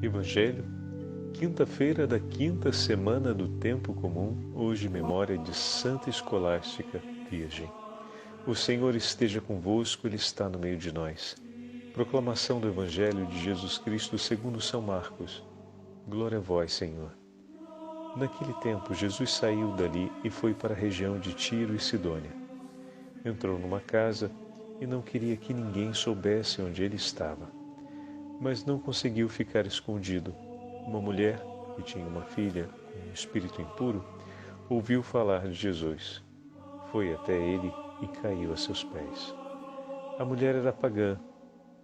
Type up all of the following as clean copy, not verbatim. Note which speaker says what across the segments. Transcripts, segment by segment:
Speaker 1: Evangelho, quinta-feira da quinta semana do Tempo Comum, hoje memória de Santa Escolástica, Virgem. O Senhor esteja convosco, Ele está no meio de nós. Proclamação do Evangelho de Jesus Cristo segundo São Marcos. Glória a vós, Senhor. Naquele tempo, Jesus saiu dali e foi para a região de Tiro e Sidônia. Entrou numa casa e não queria que ninguém soubesse onde ele estava. Mas não conseguiu ficar escondido. Uma mulher, que tinha uma filha com um espírito impuro, ouviu falar de Jesus. Foi até ele e caiu a seus pés. A mulher era pagã,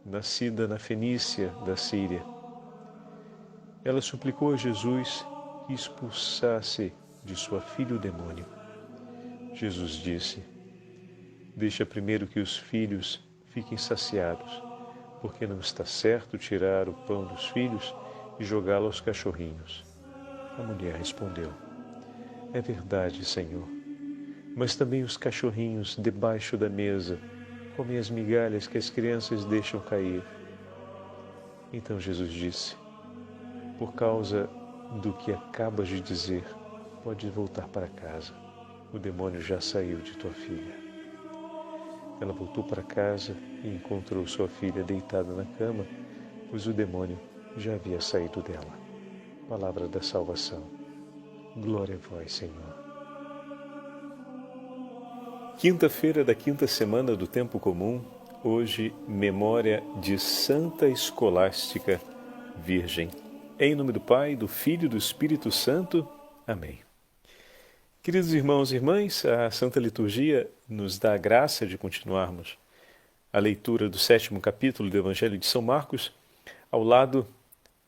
Speaker 1: nascida na Fenícia da Síria. Ela suplicou a Jesus que expulsasse de sua filha o demônio. Jesus disse: deixa primeiro que os filhos fiquem saciados, porque não está certo tirar o pão dos filhos e jogá-lo aos cachorrinhos. A mulher respondeu: é verdade, Senhor, mas também os cachorrinhos debaixo da mesa comem as migalhas que as crianças deixam cair. Então Jesus disse: por causa do que acabas de dizer, podes voltar para casa. O demônio já saiu de tua filha. Ela voltou para casa e encontrou sua filha deitada na cama, pois o demônio já havia saído dela. Palavra da salvação. Glória a vós, Senhor. Quinta-feira da quinta semana do Tempo Comum, hoje memória de Santa Escolástica, Virgem. Em nome do Pai, do Filho e do Espírito Santo. Amém. Queridos irmãos e irmãs, a Santa Liturgia nos dá a graça de continuarmos a leitura do 7º capítulo do Evangelho de São Marcos, ao lado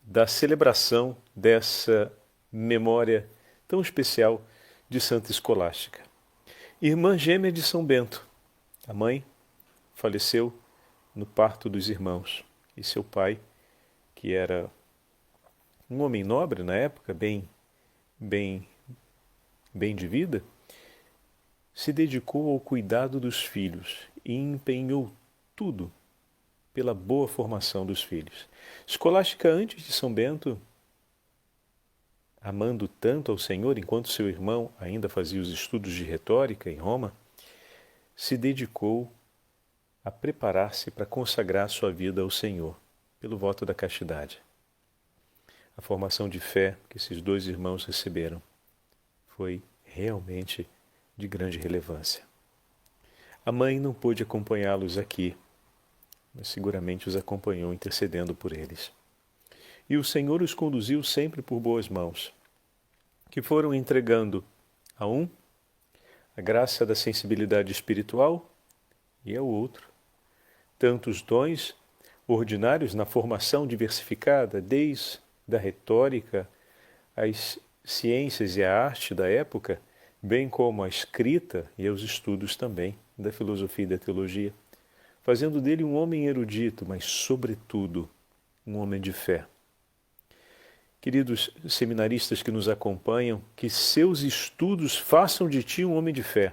Speaker 1: da celebração dessa memória tão especial de Santa Escolástica. Irmã gêmea de São Bento, a mãe faleceu no parto dos irmãos, e seu pai, que era um homem nobre na época, bem de vida, se dedicou ao cuidado dos filhos e empenhou tudo pela boa formação dos filhos. Escolástica, antes de São Bento, amando tanto ao Senhor enquanto seu irmão ainda fazia os estudos de retórica em Roma, se dedicou a preparar-se para consagrar sua vida ao Senhor, pelo voto da castidade. A formação de fé que esses dois irmãos receberam foi realmente de grande relevância. A mãe não pôde acompanhá-los aqui, mas seguramente os acompanhou intercedendo por eles. E o Senhor os conduziu sempre por boas mãos, que foram entregando a um a graça da sensibilidade espiritual e ao outro tantos dons ordinários na formação diversificada, desde da retórica, as ciências e a arte da época, bem como a escrita e os estudos também da filosofia e da teologia, fazendo dele um homem erudito, mas, sobretudo, um homem de fé. Queridos seminaristas que nos acompanham, que seus estudos façam de ti um homem de fé.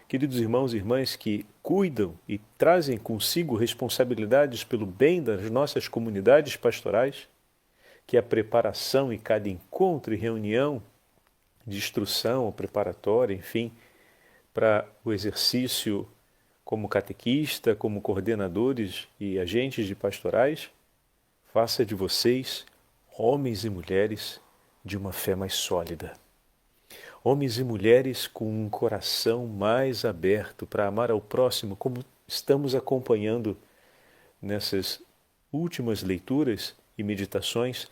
Speaker 1: Queridos irmãos e irmãs que cuidam e trazem consigo responsabilidades pelo bem das nossas comunidades pastorais, que a preparação e cada encontro e reunião de instrução ou preparatória, enfim, para o exercício como catequista, como coordenadores e agentes de pastorais, faça de vocês homens e mulheres de uma fé mais sólida. Homens e mulheres com um coração mais aberto para amar ao próximo, como estamos acompanhando nessas últimas leituras e meditações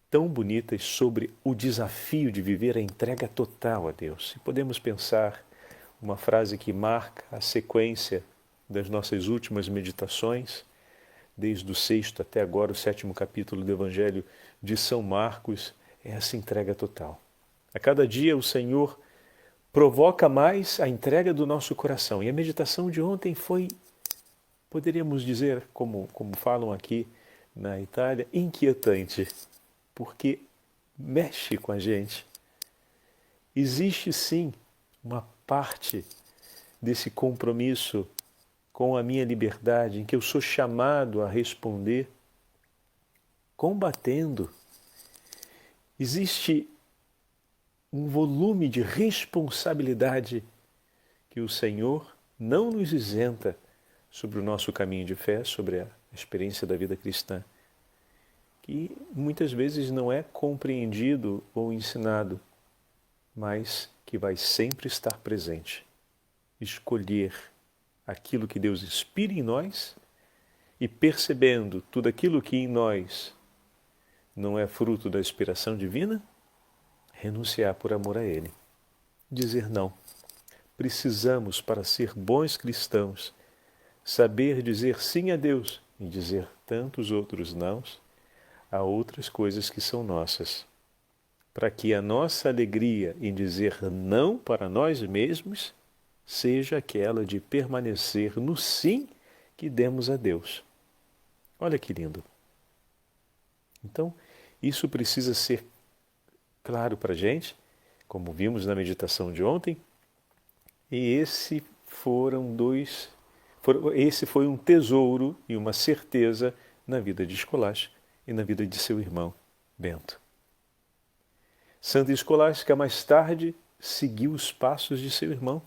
Speaker 1: tão bonitas sobre o desafio de viver a entrega total a Deus. E podemos pensar uma frase que marca a sequência das nossas últimas meditações, desde o 6º até agora o 7º capítulo do Evangelho de São Marcos, é essa entrega total. A cada dia o Senhor provoca mais a entrega do nosso coração. E a meditação de ontem foi, poderíamos dizer, como falam aqui na Itália, inquietante, porque mexe com a gente. Existe sim uma parte desse compromisso com a minha liberdade, em que eu sou chamado a responder combatendo. Existe um volume de responsabilidade que o Senhor não nos isenta sobre o nosso caminho de fé, sobre a experiência da vida cristã, que muitas vezes não é compreendido ou ensinado, mas que vai sempre estar presente. Escolher aquilo que Deus inspira em nós e, percebendo tudo aquilo que em nós não é fruto da inspiração divina, renunciar por amor a Ele. Dizer não. Precisamos, para ser bons cristãos, saber dizer sim a Deus e dizer tantos outros nãos a outras coisas que são nossas, para que a nossa alegria em dizer não para nós mesmos seja aquela de permanecer no sim que demos a Deus. Olha que lindo. Então, isso precisa ser claro para a gente, como vimos na meditação de ontem, e esse foi um tesouro e uma certeza na vida de Escolástica e na vida de seu irmão Bento. Santa Escolástica mais tarde seguiu os passos de seu irmão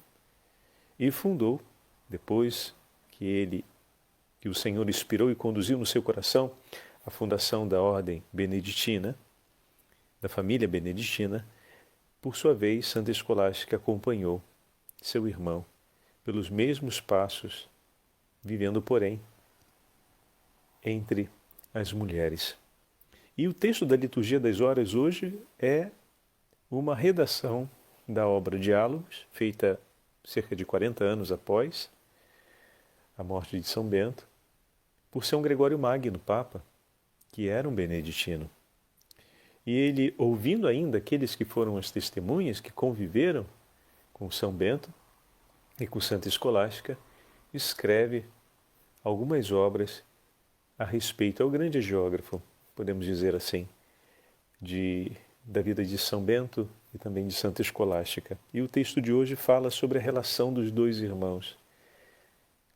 Speaker 1: e fundou, depois que o Senhor inspirou e conduziu no seu coração a fundação da ordem beneditina, da família beneditina. Por sua vez, Santa Escolástica acompanhou seu irmão pelos mesmos passos, vivendo, porém, entre as mulheres. E o texto da Liturgia das Horas hoje é uma redação da obra Diálogos, feita cerca de 40 anos após a morte de São Bento, por São Gregório Magno, Papa, que era um beneditino. E ele, ouvindo ainda aqueles que foram as testemunhas, que conviveram com São Bento e com Santa Escolástica, escreve algumas obras a respeito. É o grande geógrafo, podemos dizer assim, da vida de São Bento e também de Santa Escolástica. E o texto de hoje fala sobre a relação dos dois irmãos,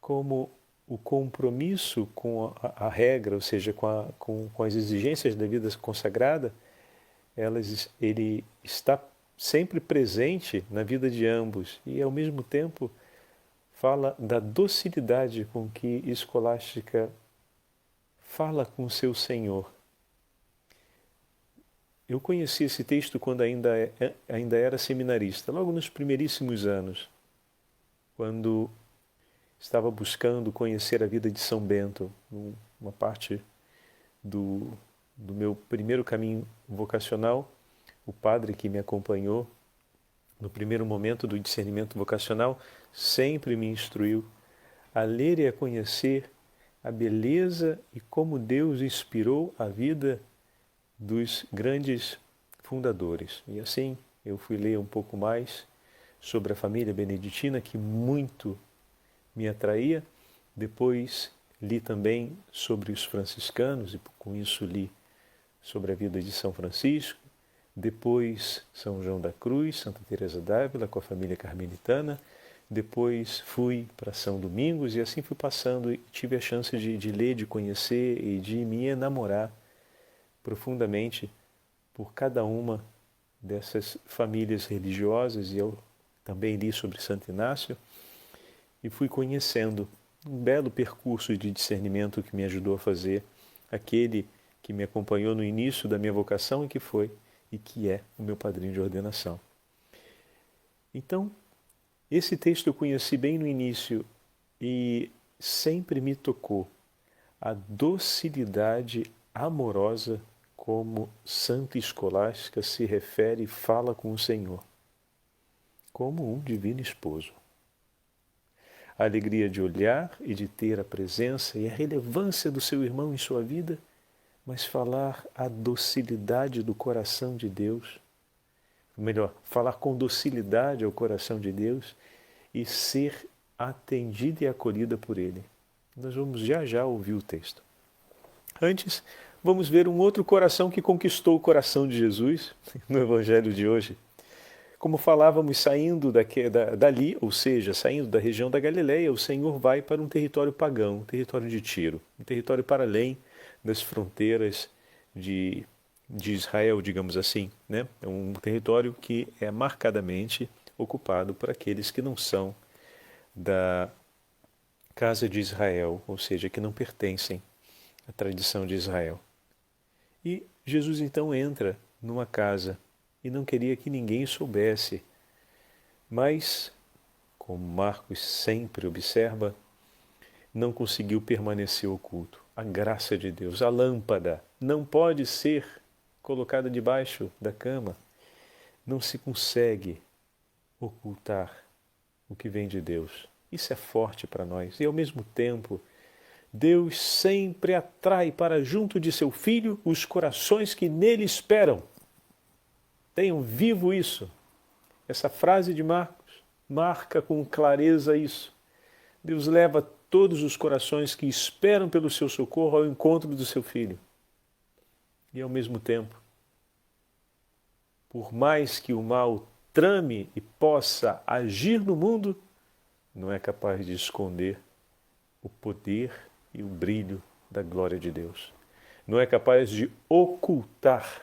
Speaker 1: como o compromisso com a regra, ou seja, com as exigências da vida consagrada, ele está sempre presente na vida de ambos e, ao mesmo tempo, fala da docilidade com que Escolástica fala com seu Senhor. Eu conheci esse texto quando ainda era seminarista, logo nos primeiríssimos anos, quando estava buscando conhecer a vida de São Bento, uma parte do meu primeiro caminho vocacional. O padre que me acompanhou no primeiro momento do discernimento vocacional sempre me instruiu a ler e a conhecer a beleza e como Deus inspirou a vida dos grandes fundadores. E assim eu fui ler um pouco mais sobre a família beneditina, que muito me atraía. Depois li também sobre os franciscanos e com isso li sobre a vida de São Francisco. Depois São João da Cruz, Santa Teresa d'Ávila com a família carmelitana. Depois fui para São Domingos e assim fui passando e tive a chance de ler, de conhecer e de me enamorar profundamente por cada uma dessas famílias religiosas. E eu também li sobre Santo Inácio e fui conhecendo um belo percurso de discernimento que me ajudou a fazer aquele que me acompanhou no início da minha vocação e que foi e que é o meu padrinho de ordenação. Então, esse texto eu conheci bem no início e sempre me tocou a docilidade amorosa como Santa Escolástica se refere e fala com o Senhor, como um divino esposo. A alegria de olhar e de ter a presença e a relevância do seu irmão em sua vida, mas falar a docilidade do coração de Deus, ou melhor, falar com docilidade ao coração de Deus e ser atendida e acolhida por Ele. Nós vamos já ouvir o texto. Antes, vamos ver um outro coração que conquistou o coração de Jesus no Evangelho de hoje. Como falávamos, saindo dali, ou seja, saindo da região da Galileia, o Senhor vai para um território pagão, um território de Tiro, um território para além das fronteiras de Israel, digamos assim, né? É um território que é marcadamente ocupado por aqueles que não são da casa de Israel, ou seja, que não pertencem à tradição de Israel. E Jesus então entra numa casa e não queria que ninguém soubesse, mas, como Marcos sempre observa, não conseguiu permanecer oculto. A graça de Deus, a lâmpada, não pode ser colocada debaixo da cama. Não se consegue ocultar o que vem de Deus. Isso é forte para nós. E ao mesmo tempo, Deus sempre atrai para junto de seu Filho os corações que nele esperam. Tenham vivo isso. Essa frase de Marcos marca com clareza isso. Deus leva todos os corações que esperam pelo seu socorro ao encontro do seu Filho. E ao mesmo tempo, por mais que o mal trame e possa agir no mundo, não é capaz de esconder o poder e o brilho da glória de Deus. Não é capaz de ocultar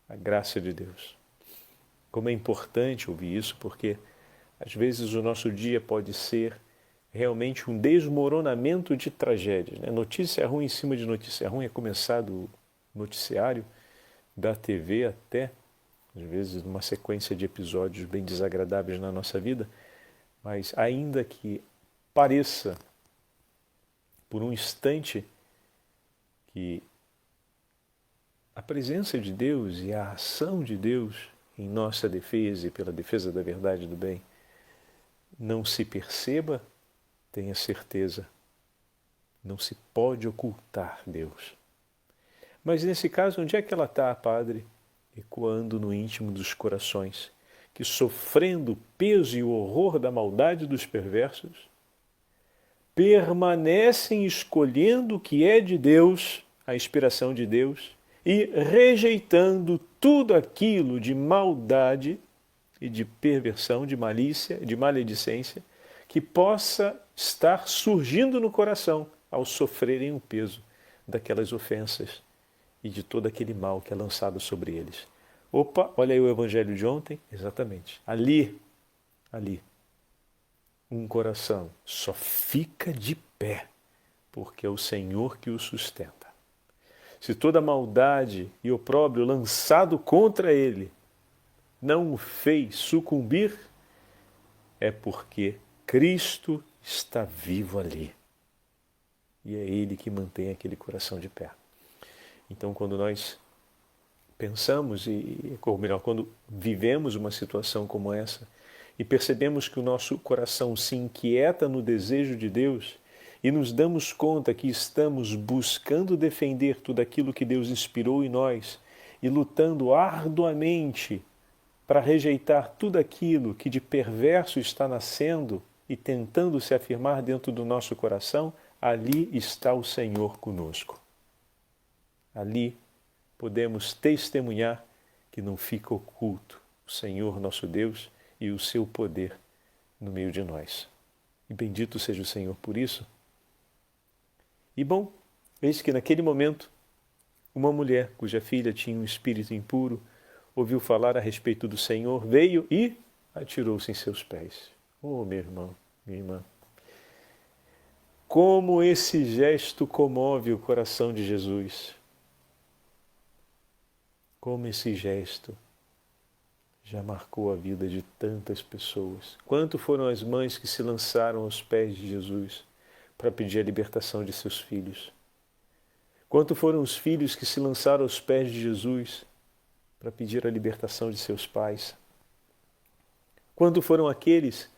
Speaker 1: a graça de Deus. Como é importante ouvir isso, porque às vezes o nosso dia pode ser realmente um desmoronamento de tragédias, né? Notícia ruim em cima de notícia ruim, é começado o noticiário da TV até, às vezes, numa sequência de episódios bem desagradáveis na nossa vida, mas ainda que pareça por um instante que a presença de Deus e a ação de Deus em nossa defesa e pela defesa da verdade e do bem não se perceba, tenha certeza, não se pode ocultar Deus. Mas nesse caso, onde é que ela está, Padre? Ecoando no íntimo dos corações, que sofrendo o peso e o horror da maldade dos perversos, permanecem escolhendo o que é de Deus, a inspiração de Deus, e rejeitando tudo aquilo de maldade e de perversão, de malícia, de maledicência, que possa estar surgindo no coração ao sofrerem o peso daquelas ofensas e de todo aquele mal que é lançado sobre eles. Opa, olha aí o evangelho de ontem, exatamente. Ali, um coração só fica de pé porque é o Senhor que o sustenta. Se toda maldade e opróbrio lançado contra ele não o fez sucumbir, é porque Cristo está vivo ali. E é Ele que mantém aquele coração de pé. Então, quando nós pensamos, ou melhor, quando vivemos uma situação como essa, e percebemos que o nosso coração se inquieta no desejo de Deus, e nos damos conta que estamos buscando defender tudo aquilo que Deus inspirou em nós, e lutando arduamente para rejeitar tudo aquilo que de perverso está nascendo e tentando se afirmar dentro do nosso coração, ali está o Senhor conosco. Ali podemos testemunhar que não fica oculto o Senhor nosso Deus e o seu poder no meio de nós. E bendito seja o Senhor por isso. E bom, eis que naquele momento, uma mulher cuja filha tinha um espírito impuro, ouviu falar a respeito do Senhor, veio e atirou-se em seus pés. Oh, meu irmão, minha irmã. Como esse gesto comove o coração de Jesus. Como esse gesto já marcou a vida de tantas pessoas. Quanto foram as mães que se lançaram aos pés de Jesus para pedir a libertação de seus filhos? Quanto foram os filhos que se lançaram aos pés de Jesus para pedir a libertação de seus pais? Quanto foram aqueles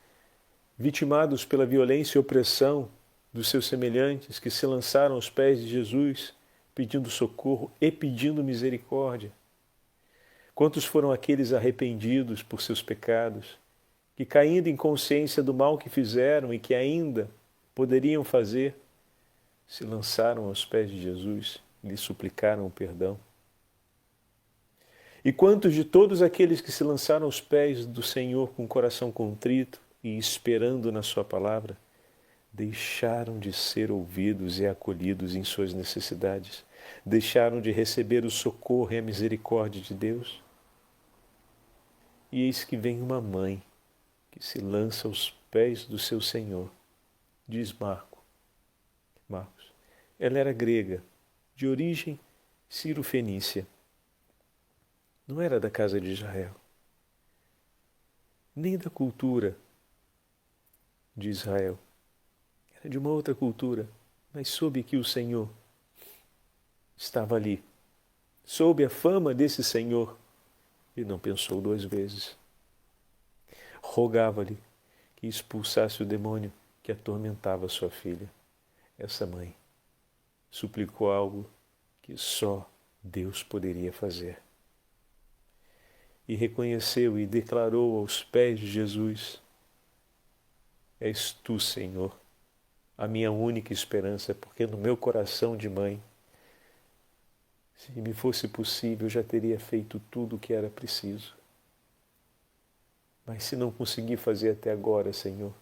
Speaker 1: vitimados pela violência e opressão dos seus semelhantes que se lançaram aos pés de Jesus pedindo socorro e pedindo misericórdia? Quantos foram aqueles arrependidos por seus pecados, que caindo em consciência do mal que fizeram e que ainda poderiam fazer, se lançaram aos pés de Jesus e lhe suplicaram o perdão? E quantos de todos aqueles que se lançaram aos pés do Senhor com o coração contrito e esperando na sua palavra, deixaram de ser ouvidos e acolhidos em suas necessidades, deixaram de receber o socorro e a misericórdia de Deus. E eis que vem uma mãe que se lança aos pés do seu Senhor, diz Marcos. Ela era grega, de origem ciro-fenícia. Não era da casa de Israel, nem da cultura de Israel. Era de uma outra cultura, mas soube que o Senhor estava ali. Soube a fama desse Senhor e não pensou duas vezes. Rogava-lhe que expulsasse o demônio que atormentava sua filha. Essa mãe suplicou algo que só Deus poderia fazer. E reconheceu e declarou aos pés de Jesus: És tu, Senhor, a minha única esperança, porque no meu coração de mãe, se me fosse possível, eu já teria feito tudo o que era preciso. Mas se não consegui fazer até agora, Senhor,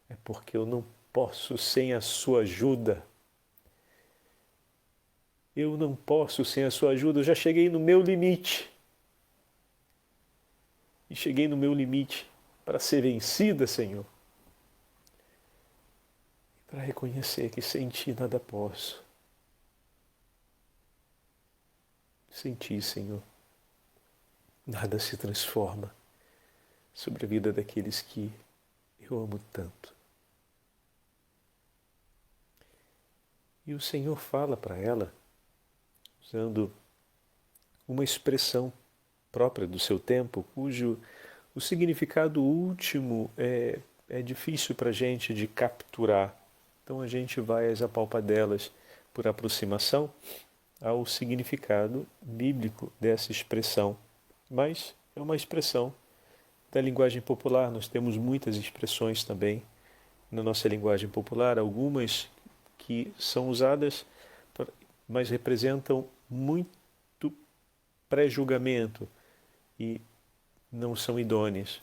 Speaker 1: é porque eu não posso sem a sua ajuda. Eu não posso sem a sua ajuda, eu já cheguei no meu limite. E cheguei no meu limite para ser vencida, Senhor. E para reconhecer que sem ti nada posso. Sem ti, Senhor, nada se transforma sobre a vida daqueles que eu amo tanto. E o Senhor fala para ela, usando uma expressão própria do seu tempo, cujo o significado último é difícil para a gente de capturar. Então a gente vai às apalpadelas por aproximação ao significado bíblico dessa expressão. Mas é uma expressão da linguagem popular. Nós temos muitas expressões também na nossa linguagem popular, algumas que são usadas, mas representam muito pré-julgamento e não são idôneas.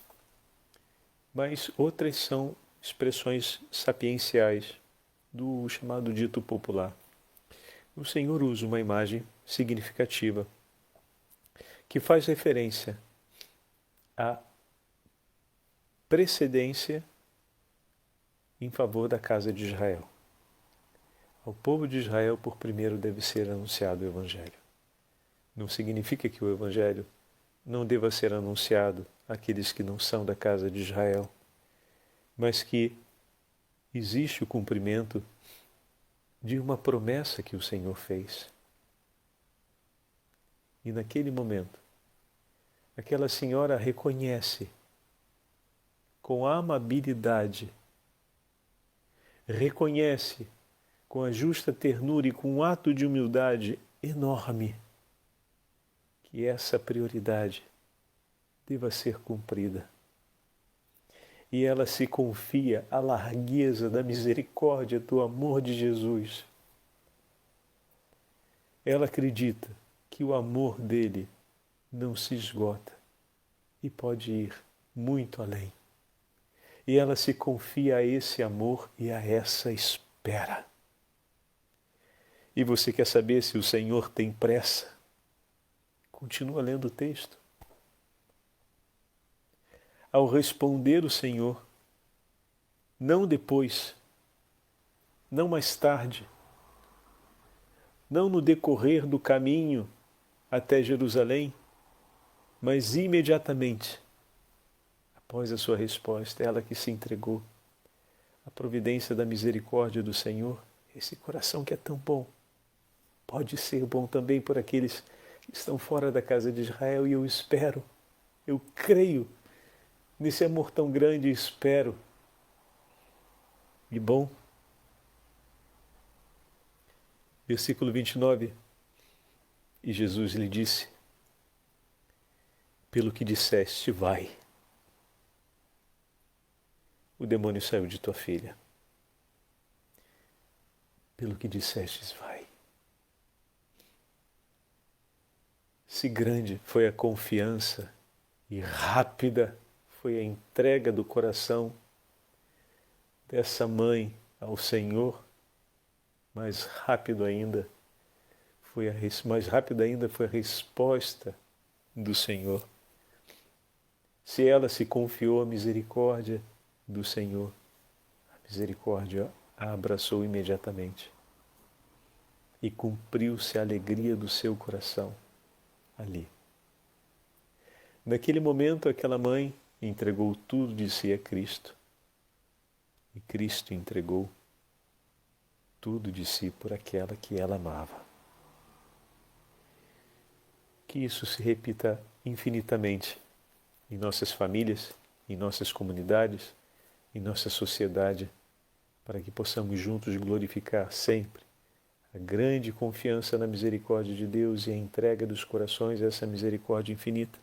Speaker 1: Mas outras são expressões sapienciais do chamado dito popular. O Senhor usa uma imagem significativa que faz referência à precedência em favor da casa de Israel. Ao povo de Israel, por primeiro, deve ser anunciado o Evangelho. Não significa que o Evangelho não deva ser anunciado àqueles que não são da casa de Israel, mas que existe o cumprimento de uma promessa que o Senhor fez. E naquele momento, aquela senhora reconhece com amabilidade, reconhece com a justa ternura e com um ato de humildade enorme que essa prioridade deva ser cumprida. E ela se confia à largueza da misericórdia, do amor de Jesus. Ela acredita que o amor dele não se esgota e pode ir muito além. E ela se confia a esse amor e a essa espera. E você quer saber se o Senhor tem pressa? Continua lendo o texto. Ao responder o Senhor, não depois, não mais tarde, não no decorrer do caminho até Jerusalém, mas imediatamente, após a sua resposta, ela que se entregou à providência da misericórdia do Senhor, esse coração que é tão bom, pode ser bom também por aqueles que estão fora da casa de Israel, e eu espero, eu creio nesse amor tão grande, espero. E bom, versículo 29, e Jesus lhe disse: pelo que disseste, vai. O demônio saiu de tua filha. Pelo que dissestes, vai. Se grande foi a confiança e rápida foi a entrega do coração dessa mãe ao Senhor, mais rápido ainda mais rápida ainda foi a resposta do Senhor. Se ela se confiou à misericórdia do Senhor, a misericórdia a abraçou imediatamente. E cumpriu-se a alegria do seu coração ali. Naquele momento, aquela mãe entregou tudo de si a Cristo. E Cristo entregou tudo de si por aquela que ela amava. Que isso se repita infinitamente em nossas famílias, em nossas comunidades, em nossa sociedade, para que possamos juntos glorificar sempre a grande confiança na misericórdia de Deus e a entrega dos corações a essa misericórdia infinita,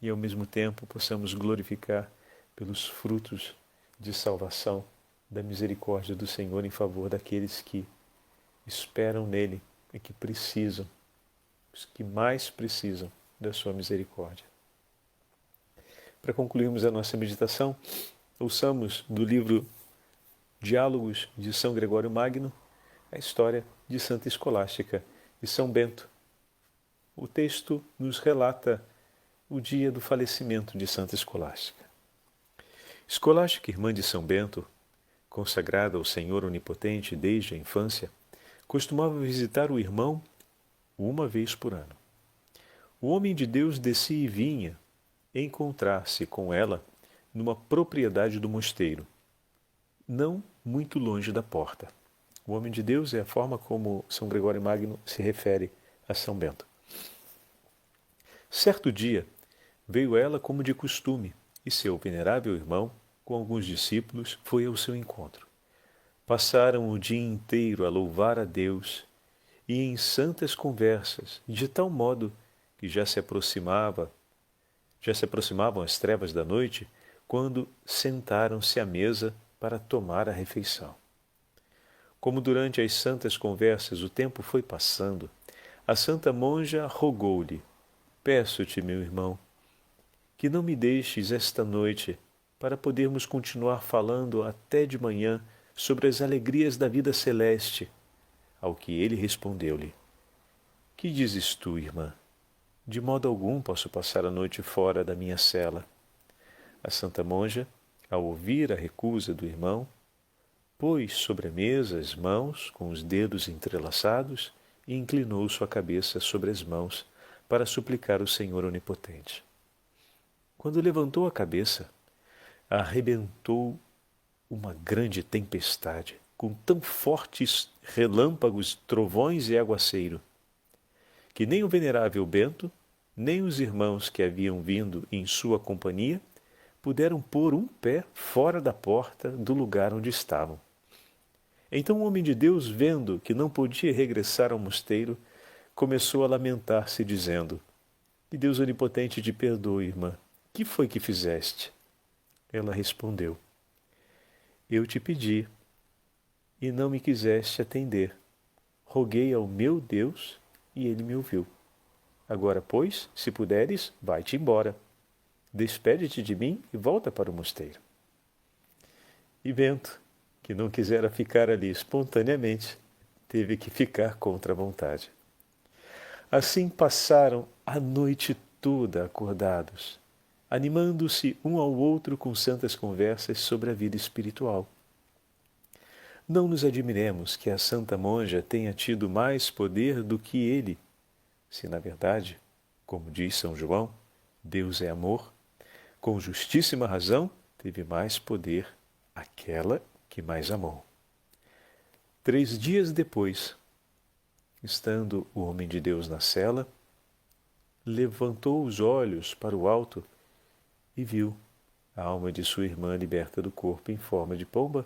Speaker 1: e ao mesmo tempo possamos glorificar pelos frutos de salvação da misericórdia do Senhor em favor daqueles que esperam nele e que precisam, os que mais precisam da sua misericórdia. Para concluirmos a nossa meditação, ouçamos do livro Diálogos de São Gregório Magno a história de Santa Escolástica e São Bento. O texto nos relata o dia do falecimento de Santa Escolástica. Escolástica, irmã de São Bento, consagrada ao Senhor Onipotente desde a infância, costumava visitar o irmão uma vez por ano. O homem de Deus descia e vinha encontrar-se com ela numa propriedade do mosteiro, não muito longe da porta. O homem de Deus é a forma como São Gregório Magno se refere a São Bento. Certo dia, veio ela como de costume, e seu venerável irmão, com alguns discípulos, foi ao seu encontro. Passaram o dia inteiro a louvar a Deus e em santas conversas, de tal modo que já se aproximavam as trevas da noite, quando sentaram-se à mesa para tomar a refeição. Como durante as santas conversas o tempo foi passando, a santa monja rogou-lhe: peço-te, meu irmão, que não me deixes esta noite para podermos continuar falando até de manhã sobre as alegrias da vida celeste. Ao que ele respondeu-lhe: que dizes tu, irmã? De modo algum posso passar a noite fora da minha cela. A santa monja, ao ouvir a recusa do irmão, pôs sobre a mesa as mãos com os dedos entrelaçados e inclinou sua cabeça sobre as mãos para suplicar o Senhor Onipotente. Quando levantou a cabeça, arrebentou uma grande tempestade, com tão fortes relâmpagos, trovões e aguaceiro, que nem o venerável Bento, nem os irmãos que haviam vindo em sua companhia puderam pôr um pé fora da porta do lugar onde estavam. Então o homem de Deus, vendo que não podia regressar ao mosteiro, começou a lamentar-se, dizendo: que Deus Onipotente te perdoe, irmã. Que foi que fizeste? Ela respondeu: eu te pedi e não me quiseste atender. Roguei ao meu Deus e ele me ouviu. Agora, pois, se puderes, vai-te embora. Despede-te de mim e volta para o mosteiro. E Bento, que não quisera ficar ali espontaneamente, teve que ficar contra a vontade. Assim passaram a noite toda acordados, animando-se um ao outro com santas conversas sobre a vida espiritual. Não nos admiremos que a santa monja tenha tido mais poder do que ele, se na verdade, como diz São João, Deus é amor, com justíssima razão teve mais poder aquela que mais amou. 3 dias depois, estando o homem de Deus na cela, levantou os olhos para o alto e viu a alma de sua irmã liberta do corpo em forma de pomba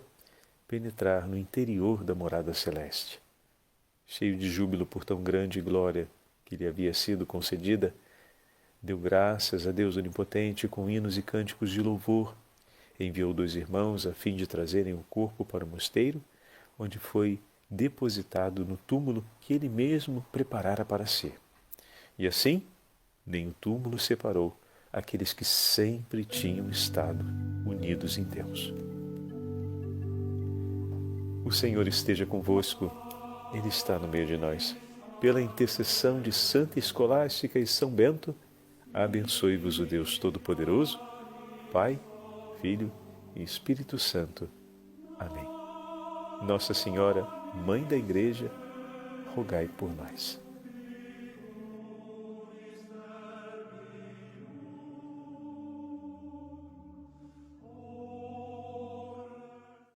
Speaker 1: penetrar no interior da morada celeste. Cheio de júbilo por tão grande glória que lhe havia sido concedida, deu graças a Deus Onipotente com hinos e cânticos de louvor, enviou 2 irmãos a fim de trazerem o corpo para o mosteiro, onde foi depositado no túmulo que ele mesmo preparara para si. E assim, nem o túmulo separou aqueles que sempre tinham estado unidos em Deus. O Senhor esteja convosco, Ele está no meio de nós. pela intercessão de Santa Escolástica e São Bento, abençoe-vos o Deus Todo-Poderoso, Pai, Filho e Espírito Santo. Amém. Nossa Senhora, Mãe da Igreja, rogai por nós.